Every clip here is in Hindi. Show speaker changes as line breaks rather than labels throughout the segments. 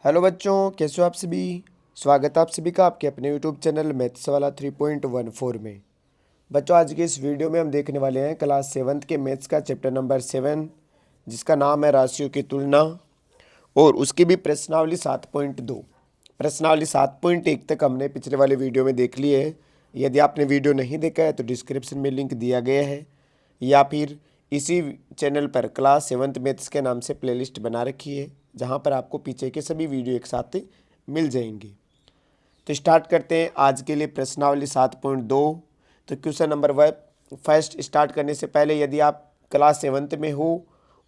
हेलो बच्चों, कैसे हो आप सभी। स्वागत है आप सभी का आपके अपने यूट्यूब चैनल मैथ्स वाला 3.14 में। बच्चों, आज के इस वीडियो में हम देखने वाले हैं क्लास 7th के मैथ्स का चैप्टर नंबर 7, जिसका नाम है राशियों की तुलना, और उसकी भी प्रश्नावली 7.2। प्रश्नावली 7.1 तक हमने पिछले वाले वीडियो में देख ली है। यदि आपने वीडियो नहीं देखा है तो डिस्क्रिप्शन में लिंक दिया गया है, या फिर इसी चैनल पर क्लास 7th मैथ्स के नाम से प्लेलिस्ट बना रखी है, जहां पर आपको पीछे के सभी वीडियो एक साथ मिल जाएंगे। तो स्टार्ट करते हैं आज के लिए प्रश्नावली 7.2। तो क्वेश्चन नंबर 1 फर्स्ट स्टार्ट करने से पहले यदि आप क्लास 7th में हो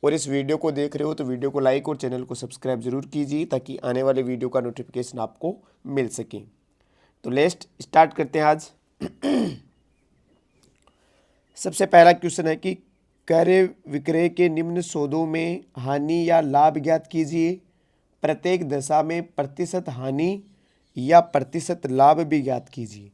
और इस वीडियो को देख रहे हो तो वीडियो को लाइक और चैनल को सब्सक्राइब जरूर कीजिए, ताकि आने वाले वीडियो का नोटिफिकेशन आपको मिल सके। तो लेट्स स्टार्ट करते हैं आज। सबसे पहला क्वेश्चन है कि क्रय विक्रय के निम्न सौदों में हानि या लाभ ज्ञात कीजिए। प्रत्येक दशा में प्रतिशत हानि या प्रतिशत लाभ भी ज्ञात कीजिए।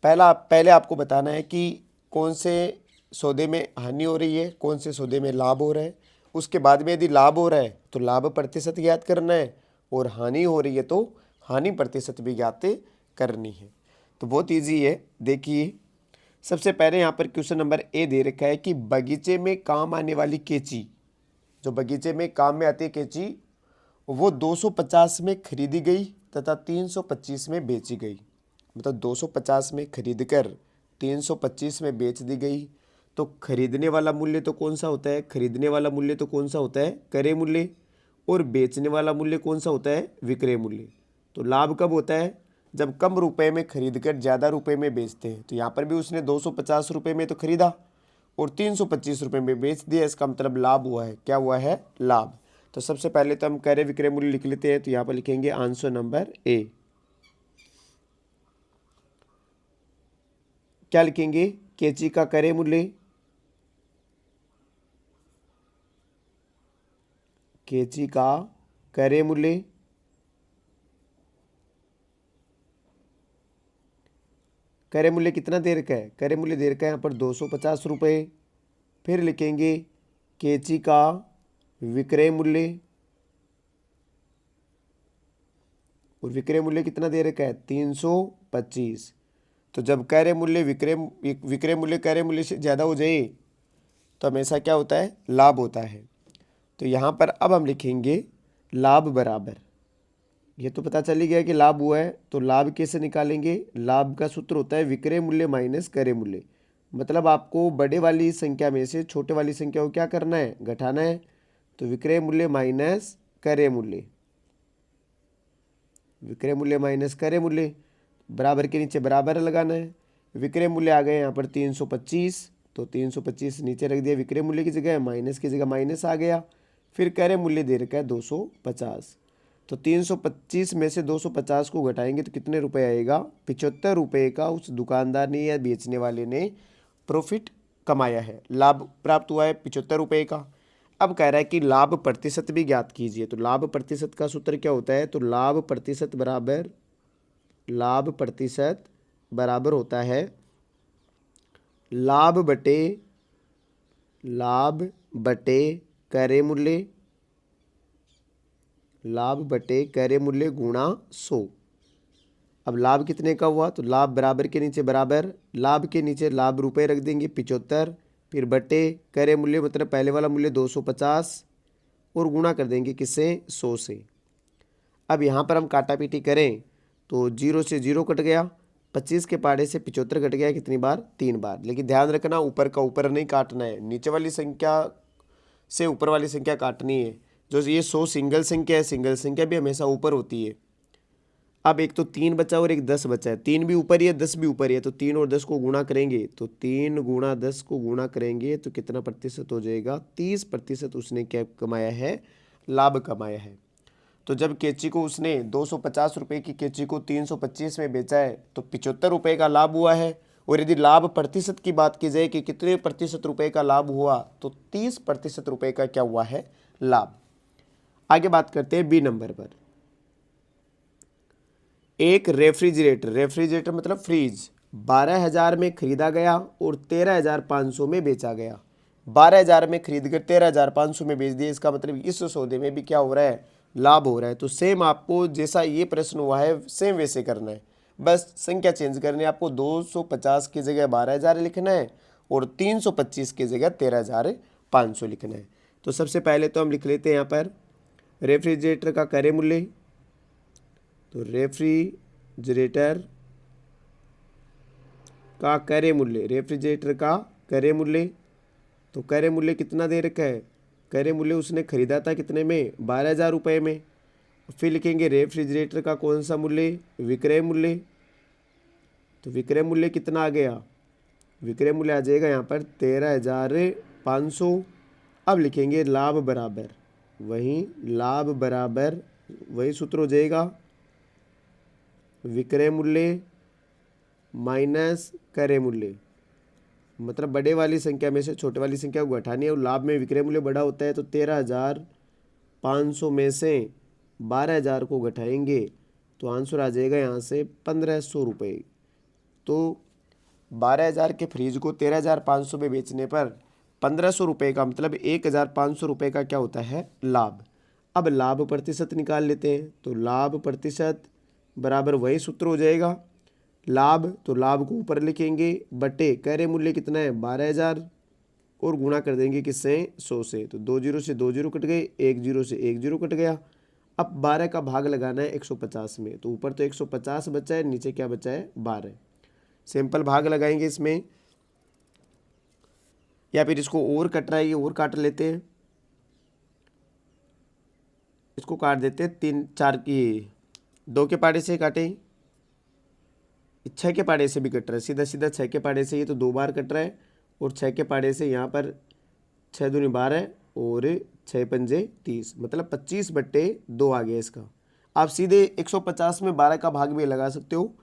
पहले आपको बताना है कि कौन से सौदे में हानि हो रही है, कौन से सौदे में लाभ हो रहा है। उसके बाद में यदि लाभ हो रहा है तो लाभ प्रतिशत ज्ञात करना है, और हानि हो रही है तो हानि प्रतिशत भी ज्ञात करनी है। तो बहुत ईजी है। देखिए, सबसे पहले यहाँ पर क्वेश्चन नंबर ए दे रखा है कि बगीचे में काम आने वाली कैंची, जो बगीचे में काम में आती है कैंची, वो 250 में खरीदी गई तथा 325 में बेची गई। मतलब 250 में खरीद कर 325 में बेच दी गई। तो खरीदने वाला मूल्य तो कौन सा होता है, खरीदने वाला मूल्य तो कौन सा होता है, क्रय मूल्य, और बेचने वाला मूल्य कौन सा होता है, विक्रय मूल्य। तो लाभ कब होता है, जब कम रुपए में खरीद कर ज़्यादा रुपए में बेचते हैं। तो यहाँ पर भी उसने 250 रुपये में तो खरीदा और 325 रुपये में बेच दिया, इसका मतलब लाभ हुआ है। क्या हुआ है, लाभ। तो सबसे पहले तो हम क्रय विक्रय मूल्य लिख लेते हैं। तो यहाँ पर लिखेंगे आंसर नंबर ए। क्या लिखेंगे, कैंची का क्रय मूल्य, कैंची का क्रय मूल्य, क्रय मूल्य कितना दे रखा है, क्रय मूल्य दे रखा है यहाँ पर 250 रुपये। फिर लिखेंगे कैंची का विक्रय मूल्य, और विक्रय मूल्य कितना दे रखा है, 325। तो जब क्रय मूल्य विक्रय मूल्य क्रय मूल्य से ज़्यादा हो जाए तो हमेशा क्या होता है, लाभ होता है। तो यहाँ पर अब हम लिखेंगे लाभ बराबर, ये तो पता चल ही गया कि लाभ हुआ है। तो लाभ कैसे निकालेंगे, लाभ का सूत्र होता है विक्रय मूल्य माइनस क्रय मूल्य। मतलब आपको बड़े वाली संख्या में से छोटे वाली संख्या को क्या करना है, घटाना है। तो विक्रय मूल्य माइनस क्रय मूल्य, विक्रय मूल्य माइनस क्रय मूल्य, बराबर के नीचे बराबर लगाना है। विक्रय मूल्य आ गए यहाँ पर 325, तो 325 नीचे रख दिया विक्रय मूल्य की जगह, माइनस की जगह माइनस आ गया। फिर क्रय मूल्य दे रखा है 250। तो 325 में से 250 को घटाएंगे तो कितने रुपए आएगा, 75 रुपये का उस दुकानदार ने या बेचने वाले ने प्रॉफिट कमाया है, लाभ प्राप्त हुआ है 75 रुपये का। अब कह रहा है कि लाभ प्रतिशत भी ज्ञात कीजिए। तो लाभ प्रतिशत का सूत्र क्या होता है, तो लाभ प्रतिशत बराबर होता है लाभ बटे क्रय मूल्य, लाभ बटे क्रय मूल्य गुणा 100। अब लाभ कितने का हुआ, तो लाभ बराबर के नीचे बराबर, लाभ के नीचे लाभ रुपए रख देंगे 75, फिर बटे क्रय मूल्य मतलब पहले वाला मूल्य 250, और गुणा कर देंगे किससे, 100 से। अब यहाँ पर हम काटा पीटी करें तो 0 से 0 कट गया, 25 के पाड़े से 75 कट गया, कितनी बार, 3 बार। लेकिन ध्यान रखना ऊपर का ऊपर नहीं काटना है, नीचे वाली संख्या से ऊपर वाली संख्या काटनी है। जो ये 100 सिंगल संख्या है, सिंगल संख्या भी हमेशा ऊपर होती है। अब एक तो 3 बचा और एक 10 बचा है, 3 भी ऊपर ही है 10 भी ऊपर ही है। तो 3 और 10 को गुणा करेंगे, तो 3 गुणा 10 को गुणा करेंगे तो कितना प्रतिशत हो जाएगा, 30% उसने क्या कमाया है, लाभ कमाया है। तो जब कैंची को उसने 250 रुपये की कैंची को 325 में बेचा है तो 75 रुपये का लाभ हुआ है। और यदि लाभ प्रतिशत की बात की जाए कि कितने प्रतिशत रुपए का लाभ हुआ, तो 30% रुपये का क्या हुआ है, लाभ। आगे बात करते हैं बी नंबर पर। एक रेफ्रिजरेटर मतलब फ्रीज 12,000 में खरीदा गया और 13,500 में बेचा गया। 12,000 में खरीद कर 13,500 में बेच दिया, इसका मतलब इस सौदे में भी क्या हो रहा है, लाभ हो रहा है। तो सेम आपको जैसा ये प्रश्न हुआ है सेम वैसे करना है, बस संख्या चेंज करनी है आपको। 250 की जगह 12,000 लिखना है और 325 की जगह 13,500 लिखना है। तो सबसे पहले तो हम लिख लेते हैं यहाँ पर रेफ्रिजरेटर का क्रय मूल्य। तो रेफ्रिजरेटर का क्रय मूल्य, रेफ्रिजरेटर का क्रय मूल्य, तो क्रय मूल्य कितना दे रखा है? क्रय मूल्य उसने खरीदा था कितने में? 12,000 रुपये में। फिर लिखेंगे रेफ्रिजरेटर का कौन सा मूल्य? विक्रय मूल्य। तो विक्रय मूल्य कितना आ गया? विक्रय मूल्य आ जाएगा यहाँ पर 13,500। अब लिखेंगे लाभ बराबर, लाभ बराबर वही सूत्र हो जाएगा, विक्रय मूल्य माइनस क्रय मूल्य। मतलब बड़े वाली संख्या में से छोटे वाली संख्या को घटानी है और लाभ में विक्रय मूल्य बड़ा होता है। तो 13,500 में से 12,000 को घटाएंगे तो आंसर आ जाएगा यहाँ से 1,500 रुपये। तो 12,000 के फ्रिज को 13,500 में बेचने पर 1,500 रुपये का मतलब 1,500 रुपये का क्या होता है? लाभ। अब लाभ प्रतिशत निकाल लेते हैं। तो लाभ प्रतिशत बराबर वही सूत्र हो जाएगा, लाभ, तो लाभ को ऊपर लिखेंगे बटे क्रय मूल्य कितना है? 12,000 और गुणा कर देंगे किससे? 100 से। तो 2 जीरो से 2 जीरो कट गए, 1 जीरो से 1 जीरो कट गया। अब 12 का भाग लगाना है 150 में। तो ऊपर तो 150 बचा है, नीचे क्या बचा है? 12। सिंपल भाग लगाएंगे इसमें, या फिर इसको और कट रहा है ये और काट लेते हैं। इसको काट देते हैं 3 4 की 2 के पाड़े से काटें, 6 के पाड़े से भी कट रहा है, सीधा सीधा 6 के पाड़े से ये तो 2 बार कट रहा है और 6 के पाड़े से यहाँ पर 6 दूनी 12 और 6 पंजे 30, मतलब 25/2 आ गया इसका। आप सीधे 150 में 12 का भाग भी लगा सकते हो।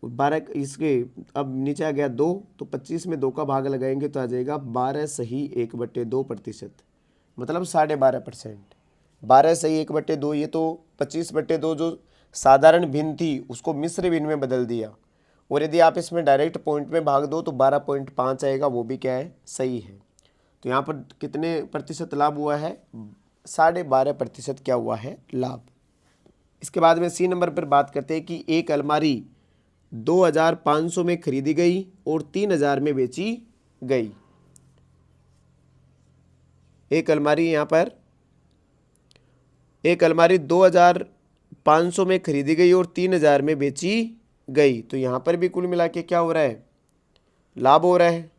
12 इसके अब नीचे आ गया 2, तो 25 में 2 का भाग लगाएंगे तो आ जाएगा 12 सही 1/2%, मतलब 12.5%। 12 सही 1/2, ये तो 25/2 जो साधारण भिन्न थी उसको मिश्र भिन्न में बदल दिया। और यदि आप इसमें डायरेक्ट पॉइंट में भाग दो तो 12.5 आएगा, वो भी क्या है? सही है। तो यहाँ पर कितने प्रतिशत लाभ हुआ है? 12.5% क्या हुआ है? लाभ। इसके बाद में सी नंबर पर बात करते हैं कि एक अलमारी 2,500 में खरीदी गई और 3,000 में बेची गई। एक अलमारी यहाँ पर एक अलमारी 2,500 में खरीदी गई और 3,000 में बेची गई। तो यहाँ पर भी कुल मिला के क्या हो रहा है? लाभ हो रहा है।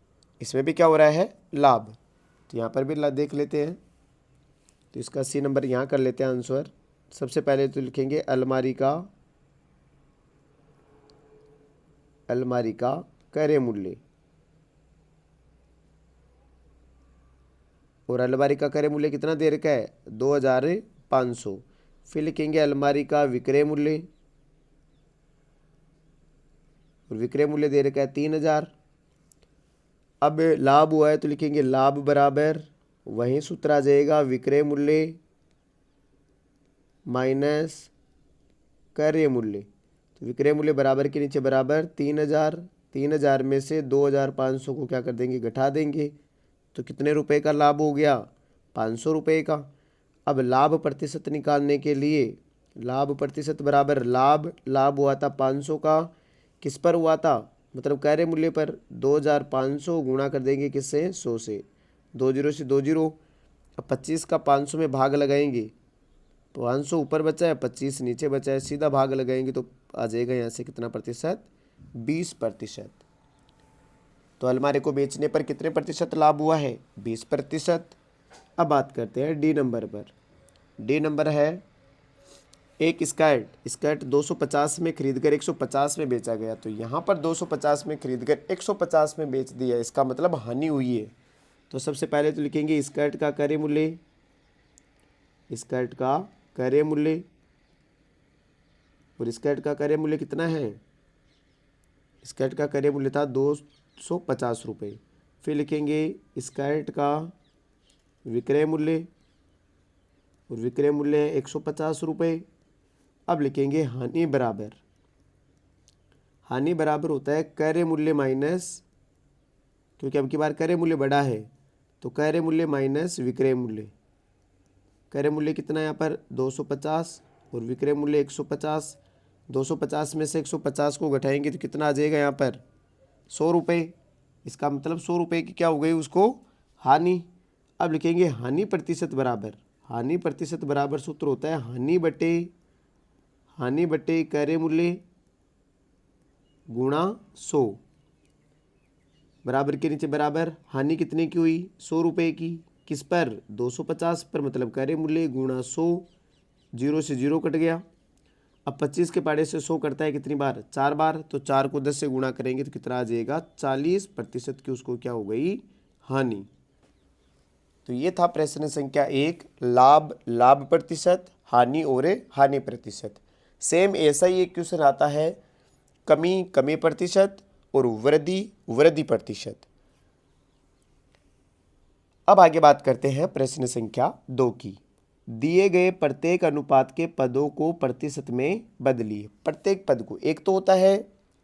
इसमें भी क्या हो रहा है? लाभ। तो यहाँ पर भी देख लेते हैं। तो इसका सी नंबर यहाँ कर लेते हैं आंसर। सबसे पहले तो लिखेंगे अलमारी का क्रय मूल्य, और अलमारी का क्रय मूल्य कितना दे रखा है? 2,500। फिर लिखेंगे अलमारी का विक्रय मूल्य, और विक्रय मूल्य दे रखा है 3,000। अब लाभ हुआ है तो लिखेंगे लाभ बराबर वही सूत्र आ जाएगा, विक्रय मूल्य माइनस क्रय मूल्य। तो विक्रय मूल्य बराबर के नीचे बराबर 3,000। 3,000 में से 2,500 को क्या कर देंगे? घटा देंगे। तो कितने रुपए का लाभ हो गया? 500 रुपये का। अब लाभ प्रतिशत निकालने के लिए लाभ प्रतिशत बराबर लाभ हुआ था 500 का, किस पर हुआ था? मतलब क्रय मूल्य पर। 2,500 गुणा कर देंगे किससे? 100 से। 2 जीरो से 2 जीरो। अब 25 का 500 में भाग लगाएंगे, 500 ऊपर बचा है, 25 नीचे बचा है, सीधा भाग लगाएंगे तो आ जाएगा यहाँ से कितना प्रतिशत? 20%। तो अलमारी को बेचने पर कितने प्रतिशत लाभ हुआ है? 20%। अब बात करते हैं डी नंबर पर। डी नंबर है एक स्कर्ट 250 में खरीदकर 150 में बेचा गया। तो यहाँ पर 250 में खरीदकर 150 में बेच दिया, इसका मतलब हानि हुई है। तो सबसे पहले तो लिखेंगे स्कर्ट का क्रय मूल्य, स्कर्ट का क्रय मूल्य, और स्कर्ट का क्रय मूल्य कितना है? स्कर्ट का क्रय मूल्य था 250 रुपये। फिर लिखेंगे स्कर्ट का विक्रय मूल्य, और विक्रय मूल्य है 150 रुपये। अब लिखेंगे हानि बराबर होता है क्रय मूल्य माइनस, क्योंकि अब की बार क्रय मूल्य बड़ा है तो क्रय मूल्य माइनस विक्रय मूल्य। क्रय मूल्य कितना है यहाँ पर 250 और विक्रय मूल्य 150। 250 में से 150 को घटाएंगे तो कितना आ जाएगा यहाँ पर 100 रुपये। इसका मतलब 100 रुपये की क्या हो गई उसको हानि। अब लिखेंगे हानि प्रतिशत बराबर सूत्र होता है हानि बटे क्रय मूल्य गुणा 100 बराबर के नीचे बराबर। हानि कितने की हुई 100 रुपये की, किस पर 250 पर, मतलब क्रय मूल्य गुणा 100, 0 से 0 कट गया। अब 25 के पाड़े से 100 करता है कितनी बार 4 बार, तो 4 को 10 से गुणा करेंगे तो कितना आ जाएगा 40% की उसको क्या हो गई हानि। तो ये था प्रश्न संख्या 1, लाभ प्रतिशत, हानि और हानि प्रतिशत। सेम ऐसा ही एक क्वेश्चन आता है कमी प्रतिशत और वृद्धि प्रतिशत। अब आगे बात करते हैं प्रश्न संख्या 2 की। दिए गए प्रत्येक अनुपात के पदों को प्रतिशत में बदलिए। प्रत्येक पद को, एक तो होता है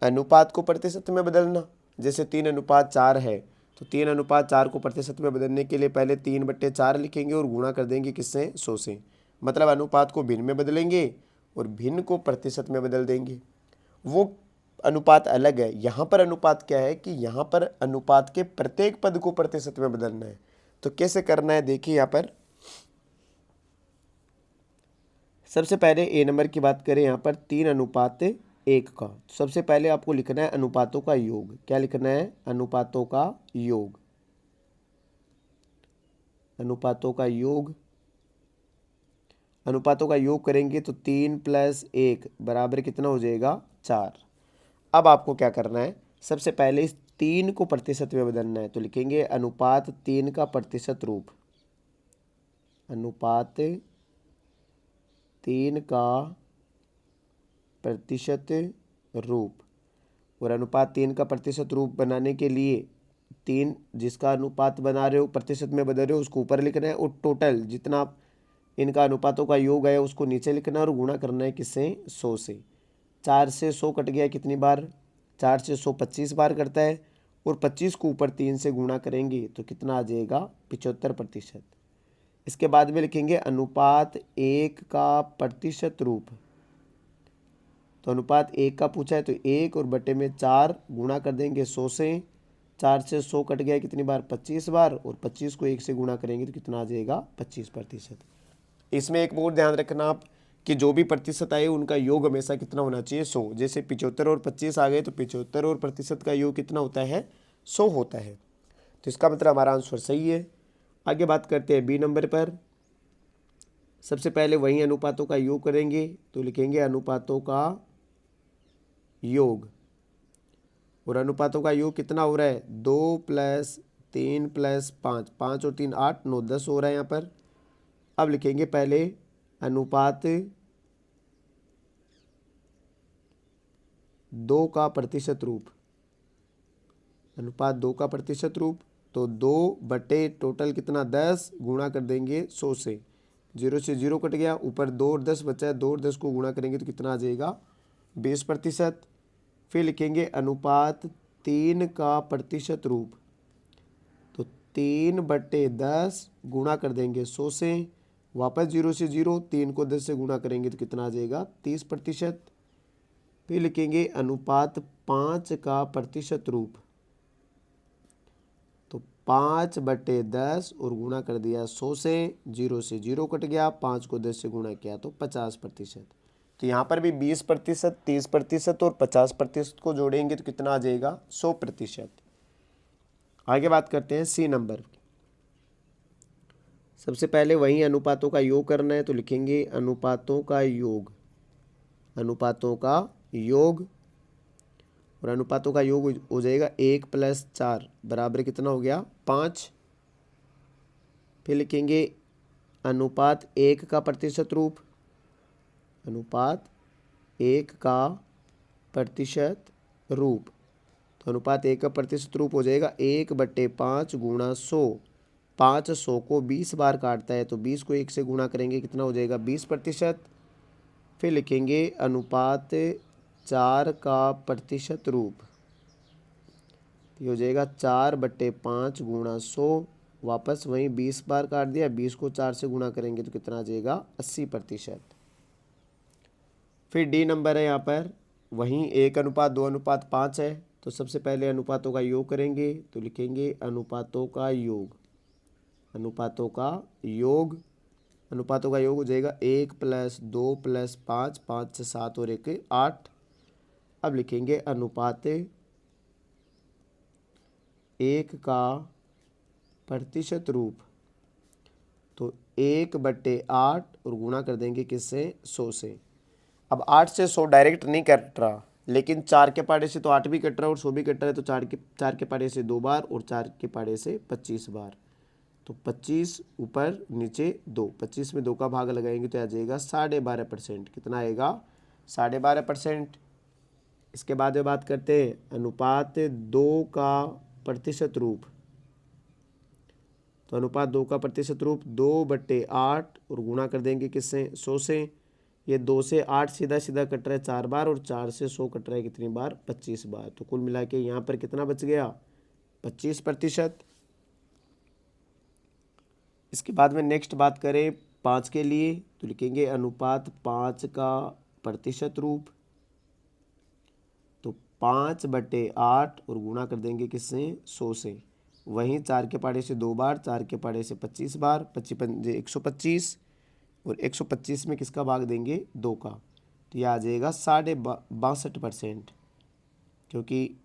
अनुपात को प्रतिशत में बदलना, जैसे 3:4 है तो 3:4 को प्रतिशत में बदलने के लिए पहले 3/4 लिखेंगे और गुणा कर देंगे किससे 100 से, मतलब अनुपात को भिन्न में बदलेंगे और भिन्न को प्रतिशत में बदल देंगे। वो अनुपात अलग है। यहाँ पर अनुपात क्या है कि यहाँ पर अनुपात के प्रत्येक पद को प्रतिशत में बदलना है। तो कैसे करना है देखिए, यहाँ पर सबसे पहले ए नंबर की बात करें, यहाँ पर 3:1 का। सबसे पहले आपको लिखना है अनुपातों का योग। क्या लिखना है अनुपातों का योग, अनुपातों का योग। अनुपातों का योग करेंगे तो 3 + 1 बराबर कितना हो जाएगा 4। अब आपको क्या करना है, सबसे पहले इस 3 को प्रतिशत में बदलना है। तो लिखेंगे अनुपात 3 का प्रतिशत रूप, अनुपात 3 का प्रतिशत रूप। और अनुपात 3 का प्रतिशत रूप बनाने के लिए 3 जिसका अनुपात बना रहे हो प्रतिशत में बदल रहे हो उसको ऊपर लिखना है और टोटल जितना इनका अनुपातों का योग है उसको नीचे लिखना है और गुणा करना है किससे 100 से। 4 से 100 कट गया कितनी बार 4 से 100 25 बार करता है और 25 को ऊपर 3 से गुणा करेंगे तो कितना आ जाएगा 75%। इसके बाद में लिखेंगे अनुपात 1 का प्रतिशत रूप। तो अनुपात 1 का पूछा है तो 1 और बटे में 4 गुणा कर देंगे 100 से। 4 से 100 कट गया कितनी बार 25 बार और 25 को 1 से गुणा करेंगे तो कितना आ जाएगा 25%। इसमें एक और ध्यान रखना आप कि जो भी प्रतिशत आए उनका योग हमेशा कितना होना चाहिए 100। जैसे 75 और 25 आ गए तो 75 और प्रतिशत का योग कितना होता है 100 होता है। तो इसका मतलब हमारा आंसर सही है। आगे बात करते हैं बी नंबर पर। सबसे पहले वही अनुपातों का योग करेंगे तो लिखेंगे अनुपातों का योग। और अनुपातों का योग कितना हो रहा है 2 + 3 + 5, 5 और 3 8 9 10 हो रहा है यहाँ पर। अब लिखेंगे पहले अनुपात 2 का प्रतिशत रूप, अनुपात 2 का प्रतिशत रूप। तो 2 बटे टोटल कितना 10 गुणा कर देंगे 100 से। 0 से 0 कट गया, ऊपर 2 और 10 बचा है, 2 और 10 को गुणा करेंगे तो कितना आ जाएगा 20%। फिर लिखेंगे अनुपात 3 का प्रतिशत रूप। तो 3 बटे 10 गुणा कर देंगे 100 से, वापस 0 से 0, 3 को 10 से गुणा करेंगे तो कितना आ जाएगा 30%। फिर लिखेंगे अनुपात 5 का प्रतिशत रूप। तो 5 बटे 10 और गुणा कर दिया 100 से, 0 से 0 कट गया, 5 को 10 से गुणा किया तो 50%। तो यहाँ पर भी 20%, 30% और 50% को जोड़ेंगे तो कितना आ जाएगा 100%। आगे बात करते हैं सी नंबर। सबसे पहले वही अनुपातों का योग करना है तो लिखेंगे अनुपातों का योग, अनुपातों का योग। और अनुपातों का योग हो जाएगा 1 + 4 बराबर कितना हो गया 5। फिर लिखेंगे अनुपात 1 का प्रतिशत रूप, अनुपात 1 का प्रतिशत रूप। तो अनुपात 1 का प्रतिशत रूप हो जाएगा 1/5 गुणा 100। 5 100 को 20 बार काटता है तो 20 को 1 से गुणा करेंगे कितना हो जाएगा 20%। फिर लिखेंगे अनुपात 4 का प्रतिशत रूप। ये हो जाएगा 4/5 गुणा 100। वापस वहीं 20 बार काट दिया, 20 को 4 से गुणा करेंगे तो कितना आ जाएगा 80%। फिर डी नंबर है यहाँ पर, वहीं 1:2:5 है, तो सबसे पहले अनुपातों का योग करेंगे, तो लिखेंगे अनुपातों का योग। अनुपातों का योग, अनुपातों का योग हो जाएगा 1 + 2 + 5, 5 से 7 और 1 8। अब लिखेंगे अनुपात 1 का प्रतिशत रूप, तो 1/8 और गुणा कर देंगे किससे 100 से। अब 8 से 100 डायरेक्ट नहीं कट रहा, लेकिन 4 के पाड़े से तो 8 भी कट रहा है और 100 भी कट रहा है, तो 4 के पाड़े से 2 बार और 4 के पाड़े से 25 बार, तो 25 ऊपर नीचे 2, 25 में 2 का भाग लगाएंगे तो आ जाएगा 12.5%। कितना आएगा 12.5%। इसके बाद में बात करते हैं अनुपात 2 का प्रतिशत रूप, तो अनुपात 2 का प्रतिशत रूप 2/8 और गुणा कर देंगे किससे 100 से। ये 2 से 8 सीधा सीधा कट रहा है 4 बार और 4 से 100 कट रहा है कितनी बार 25 बार, तो कुल मिला के यहाँ पर कितना बच गया 25%। इसके बाद में नेक्स्ट बात करें 5 के लिए, तो लिखेंगे अनुपात 5 का प्रतिशत रूप, तो 5/8 और गुणा कर देंगे किससे 100 से। वहीं 4 के पाड़े से 2 बार, 4 के पाड़े से 25 बार, 25 125 और 125 में किसका भाग देंगे 2 का, तो यह आ जाएगा 62.5%, क्योंकि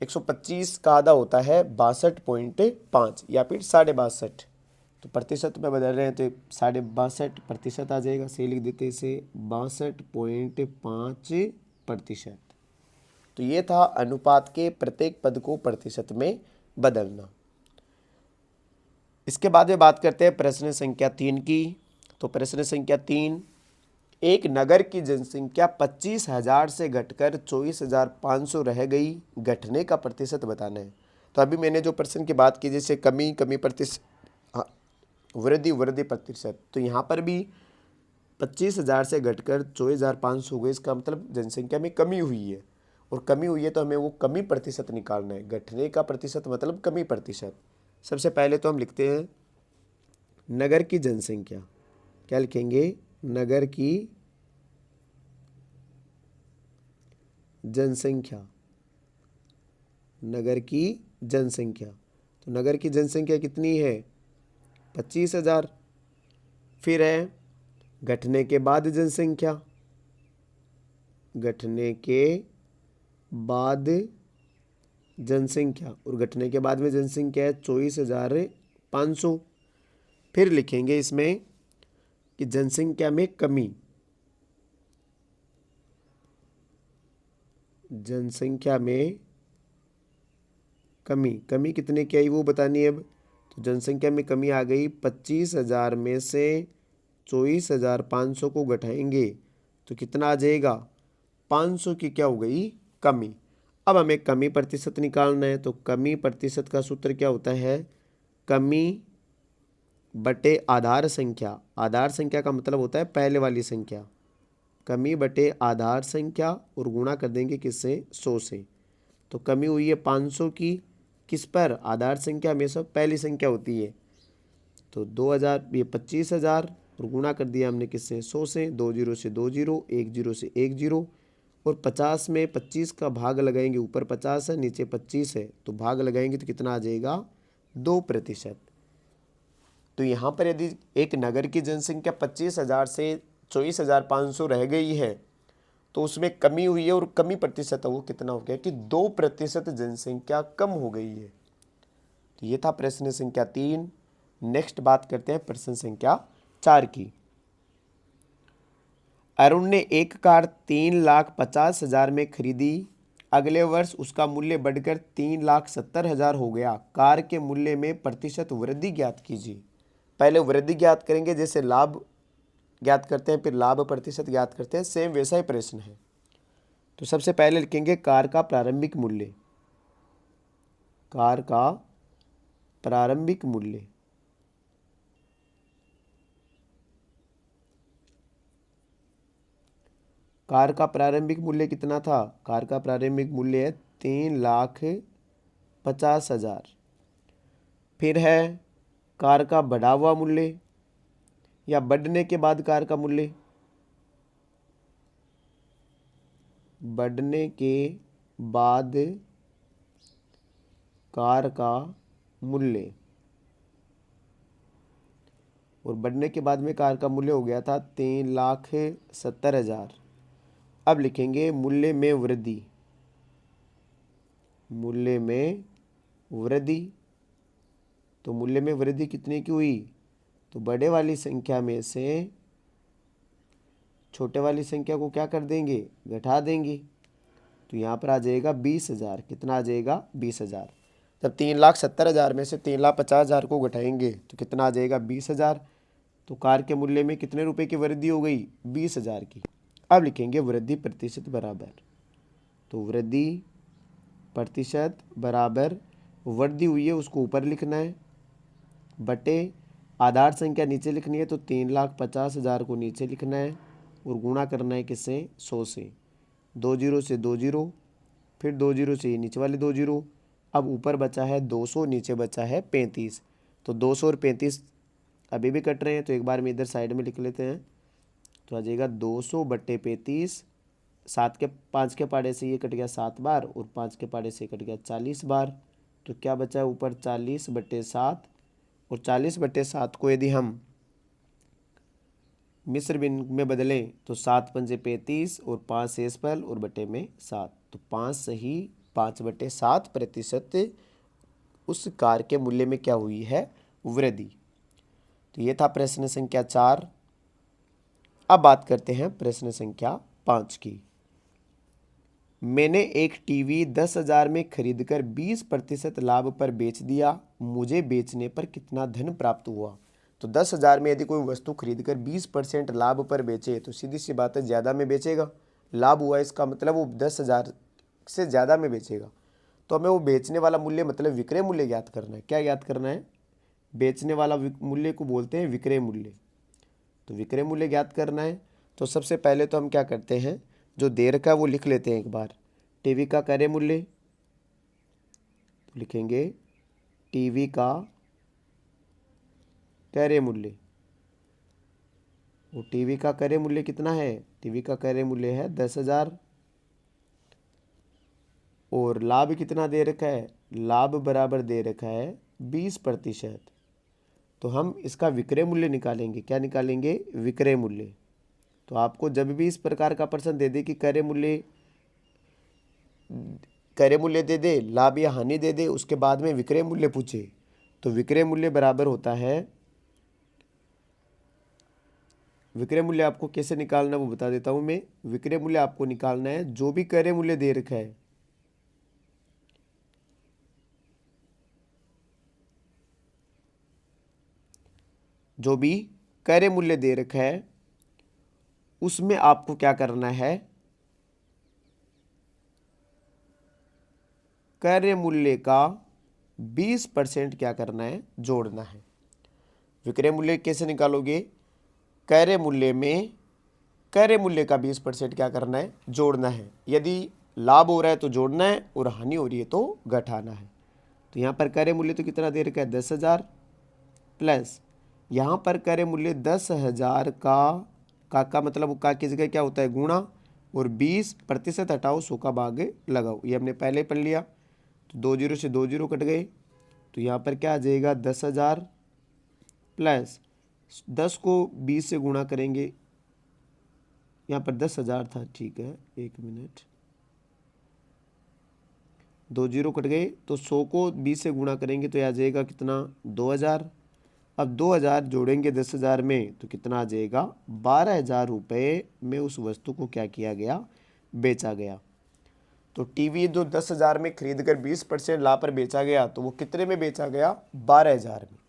125 का आधा होता है 62.5 या फिर 62.5, तो प्रतिशत में बदल रहे हैं तो 62.5% आ जाएगा। सही लिख देते इसे 62.5%। तो ये था अनुपात के प्रत्येक पद को प्रतिशत में बदलना। इसके बाद में बात करते हैं प्रश्न संख्या 3 की। तो प्रश्न संख्या 3, एक नगर की जनसंख्या 25,000 से घटकर 24,500 रह गई, घटने का प्रतिशत बताना है। तो अभी मैंने जो प्रश्न की बात की जैसे कमी कमी प्रतिशत, हाँ, वृद्धि वृद्धि प्रतिशत, तो यहाँ पर भी 25,000 से घटकर 24,500 हो गए, इसका मतलब जनसंख्या में कमी हुई है, और कमी हुई है तो हमें वो कमी प्रतिशत निकालना है। घटने का प्रतिशत मतलब कमी प्रतिशत। सबसे पहले तो हम लिखते हैं नगर की जनसंख्या, क्या लिखेंगे नगर की जनसंख्या, नगर की जनसंख्या, तो नगर की जनसंख्या कितनी है 25,000। फिर है घटने के बाद जनसंख्या, घटने के बाद जनसंख्या, और घटने के बाद में जनसंख्या है 24,500। फिर लिखेंगे इसमें कि जनसंख्या में कमी, जनसंख्या में कमी, कमी कितने की आई वो बतानी है। अब तो जनसंख्या में कमी आ गई, 25,000 में से 24,500 को घटाएंगे तो कितना आ जाएगा 500 की क्या हो गई कमी। अब हमें कमी प्रतिशत निकालना है, तो कमी प्रतिशत का सूत्र क्या होता है कमी बटे आधार संख्या। आधार संख्या का मतलब होता है पहले वाली संख्या, कमी बटे आधार संख्या और गुणा कर देंगे किससे 100 से। तो कमी हुई है 500 की, किस पर आधार संख्या हमेशा पहली संख्या होती है, तो 2000 ये 25,000 और गुणा कर दिया हमने किससे 100 से, 2 जीरो से 2 जीरो, 1 जीरो से 1 जीरो, और 50 में 25 का भाग लगाएंगे, ऊपर 50 है नीचे 25 है, तो भाग लगाएंगे तो कितना आ जाएगा 2%। तो यहाँ पर यदि एक नगर की जनसंख्या 25,000 से 24,500 रह गई है तो उसमें कमी हुई है, और कमी प्रतिशत है वो कितना हो गया कि 2% जनसंख्या कम हो गई है। तो ये था प्रश्न संख्या 3। नेक्स्ट बात करते हैं प्रश्न संख्या 4 की। अरुण ने एक कार 3,50,000 में खरीदी, अगले वर्ष उसका मूल्य बढ़कर 3,70,000 हो गया, कार के मूल्य में प्रतिशत वृद्धि ज्ञात कीजिए। पहले वृद्धि ज्ञात करेंगे, जैसे लाभ ज्ञात करते हैं फिर लाभ प्रतिशत ज्ञात करते हैं, सेम वैसा ही प्रश्न है। तो सबसे पहले लिखेंगे कार का प्रारंभिक मूल्य, कार का प्रारंभिक मूल्य, कार का प्रारंभिक मूल्य कितना था, कार का प्रारंभिक मूल्य है 3,50,000। फिर है कार का बढ़ा हुआ मूल्य या बढ़ने के बाद कार का मूल्य, बढ़ने के बाद कार का मूल्य, और बढ़ने के बाद में कार का मूल्य हो गया था 3,70,000। अब लिखेंगे मूल्य में वृद्धि, मूल्य में वृद्धि। तो मूल्य में वृद्धि कितने की हुई? तो बड़े वाली संख्या में से छोटे वाली संख्या को क्या कर देंगे? घटा देंगे। तो यहाँ पर आ जाएगा 20,000। कितना आ जाएगा? 20,000। जब 3,70,000 में से 3,50,000 को घटाएंगे तो कितना आ जाएगा? 20,000। तो कार के मूल्य में कितने रुपए की वृद्धि हो गई? 20,000 की। अब लिखेंगे वृद्धि प्रतिशत बराबर, तो वृद्धि प्रतिशत बराबर वृद्धि हुई है उसको ऊपर लिखना है, बटे आधार संख्या नीचे लिखनी है तो 3,50,000 को नीचे लिखना है और गुणा करना है किससे? 100 से। 2 जीरो से 2 जीरो, फिर 2 जीरो से ये नीचे वाले 2 जीरो। अब ऊपर बचा है 200, नीचे बचा है 35। तो 200 और 35 अभी भी कट रहे हैं, तो एक बार में इधर साइड में लिख लेते हैं। तो आ जाएगा 200 बट्टे 35। 5 के पाड़े से ये कट गया 7 बार और 5 के पाड़े से कट गया 40 बार। तो क्या बचा है ऊपर? 40 बट्टे 7। और 40 बट्टे 7 को यदि हम मिस्र बिन में बदलें तो 7 पंजे 35 और 5 शेषफल और बटे में 7। तो 5 सही 5/7% उस कार के मूल्य में क्या हुई है? वृद्धि। तो ये था प्रश्न संख्या 4। अब बात करते हैं प्रश्न संख्या 5 की। मैंने एक टीवी 10,000 में खरीदकर 20% लाभ पर बेच दिया, मुझे बेचने पर कितना धन प्राप्त हुआ? तो 10,000 में यदि कोई वस्तु खरीदकर 20% लाभ पर बेचे तो सीधी सी बात है ज़्यादा में बेचेगा। लाभ हुआ इसका मतलब वो 10,000 से ज़्यादा में बेचेगा। तो हमें वो बेचने वाला मूल्य मतलब विक्रय मूल्य ज्ञात करना है। क्या ज्ञात करना है? बेचने वाला मूल्य को बोलते हैं विक्रय मूल्य। तो विक्रय मूल्य ज्ञात करना है। तो सबसे पहले तो हम क्या करते हैं, जो दे रखा है वो लिख लेते हैं एक बार। टीवी का क्रय मूल्य, तो लिखेंगे टीवी का क्रय मूल्य। वो टीवी का क्रय मूल्य कितना है? टीवी का क्रय मूल्य है 10,000। और लाभ कितना दे रखा है? लाभ बराबर दे रखा है 20%। तो हम इसका विक्रय मूल्य निकालेंगे। क्या निकालेंगे? विक्रय मूल्य। तो आपको जब भी इस प्रकार का प्रश्न दे दे कि क्रय मूल्य दे दे, लाभ या हानि दे दे, उसके बाद में विक्रय मूल्य पूछे, तो विक्रय मूल्य बराबर होता है, विक्रय मूल्य आपको कैसे निकालना वो बता देता हूं मैं। विक्रय मूल्य आपको निकालना है जो भी क्रय मूल्य दे रखा है, जो भी क्रय मूल्य दे रखा है उसमें आपको क्या करना है? क्रय मूल्य का 20% क्या करना है? जोड़ना है। विक्रय मूल्य कैसे निकालोगे? क्रय मूल्य में क्रय मूल्य का 20% क्या करना है? जोड़ना है। यदि लाभ हो रहा है तो जोड़ना है और हानि हो रही है तो घटाना है। तो यहाँ पर क्रय मूल्य तो कितना दे रखा है? 10,000 प्लस यहाँ पर क्रय मूल्य 10,000 का मतलब का की जगह क्या होता है? गुणा, और 20% हटाओ 100 का भाग लगाओ। ये हमने पहले पढ़ लिया। तो 2 जीरो से 2 जीरो कट गए। तो यहाँ पर क्या आ जाएगा? 10,000 प्लस 10 को 20 से गुणा करेंगे। यहाँ पर 10,000 था, ठीक है, 1 मिनट। 2 जीरो कट गए तो 100 को 20 से गुणा करेंगे तो आ जाएगा कितना? 2,000। अब 2,000 जोड़ेंगे 10,000 में तो कितना आ जाएगा? 12,000 रुपये में उस वस्तु को क्या किया गया? बेचा गया। तो टीवी जो 10,000 में खरीद कर 20% लाभ पर बेचा गया तो वो कितने में बेचा गया? 12,000 में।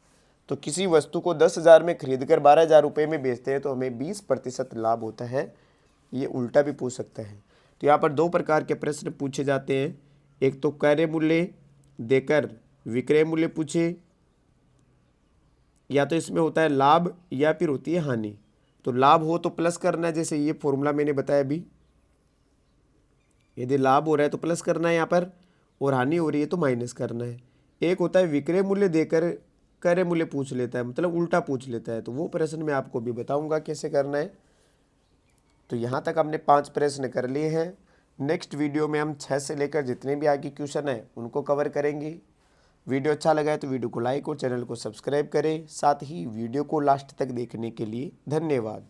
तो किसी वस्तु को 10,000 में खरीद कर 12,000 रुपये में बेचते हैं तो हमें 20% लाभ होता है। ये उल्टा भी पूछ सकता है। तो यहाँ पर 2 प्रकार के प्रश्न पूछे जाते हैं। एक तो क्रय मूल्य देकर विक्रय मूल्य पूछे, या तो इसमें होता है लाभ या फिर होती है हानि। तो लाभ हो तो प्लस करना है, जैसे ये फॉर्मूला मैंने बताया अभी। यदि लाभ हो रहा है तो प्लस करना है यहाँ पर, और हानि हो रही है तो माइनस करना है। एक होता है विक्रय मूल्य देकर क्रय मूल्य पूछ लेता है, मतलब उल्टा पूछ लेता है। तो वो प्रश्न मैं आपको भी बताऊंगा कैसे करना है। तो यहाँ तक हमने 5 प्रश्न कर लिए हैं। नेक्स्ट वीडियो में हम 6 से लेकर जितने भी आगे क्वेश्चन हैं उनको कवर करेंगे। वीडियो अच्छा लगा है तो वीडियो को लाइक और चैनल को सब्सक्राइब करें। साथ ही वीडियो को लास्ट तक देखने के लिए धन्यवाद।